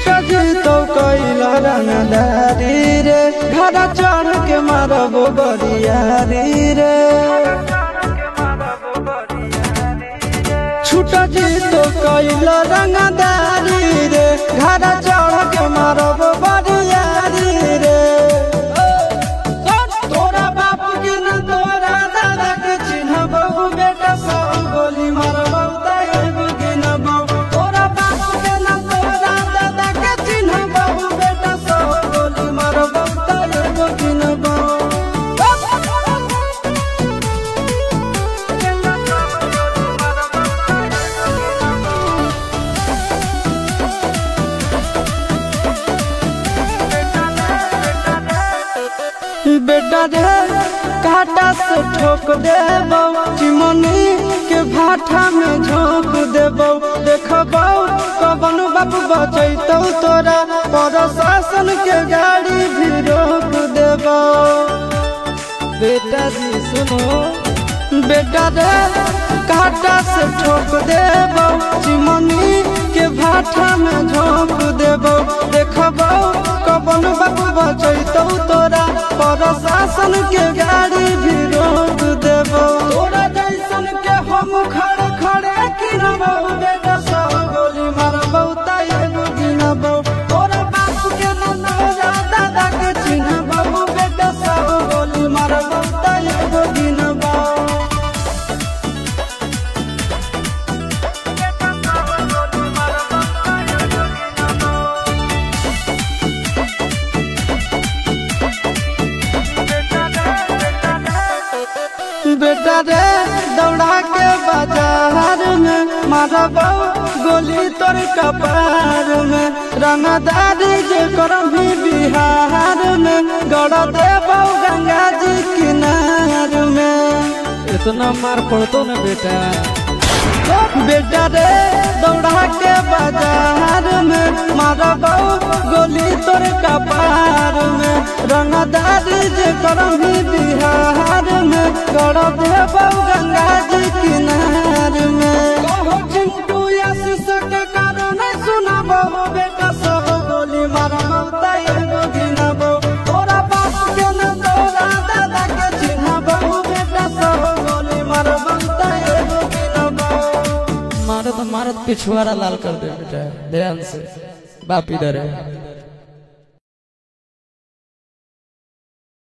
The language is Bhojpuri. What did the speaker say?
छूटा जी तो कैला रंगदारी रे घर चढ़ के मारबो बरियारी रे छूटा जी तो कैला रंगदारी रे घर चढ़ के मारबो बरियारी रे तोरा बाप के न तोरा दादा के चिन्हबो बेटा सब गोली मारबो ताएगो गिनबो तोरा बाप के न तोरा दादा के चिन्हबो बेटा सब गोली मारबो ताएगो गिनबो बेटा रे काटा से ठोक देबो चिमनी के भाटा में झोंक देबो देखबो कवन बाप बचैतौ तोरा प्रशासन के गाड़ी भी रोक देबो बेटा जी सुनो बेटा रे काटा से ठोक देबो चिमनी के भाटा में झोंक देबो देखबो कवन बाप बचैतौ तोरा प्रशासन के गाड़ी भी रोक देबो तोरा जैसन के हम खड़े खड़े गिनबो बेटा सब गोली मारबो ताएगो गिनबो तोरा बाप के न तोरा दादा के चिन्हबो बेटा सब गोली मारबो ताएगो गिनबो बेटा रे दौड़ा के बाजार में मारबो गोली तोर कपार में रंगदारी जे करम भी बिहार में गड़ देबो गंगा जी किनार में इतना मार पड़तो न बेटा बेटा रे दौड़ा के बाजार में मारबो गोली तोर कपार में रंगदारी जे करम भी बिहार में गड़ देबो गंगा जी किनार में चिंटू आशीष के कारण सुनबो बेटा सब गोली मारबो ताएगो गिनबो तोरा बाप के न तोरा दादा के चिन्हबो बेटा सब गोली मारबो ताएगो गिनबो मारत मारत पिछुआरा लाल कर दे बेटा ध्यान से बाप इधर है।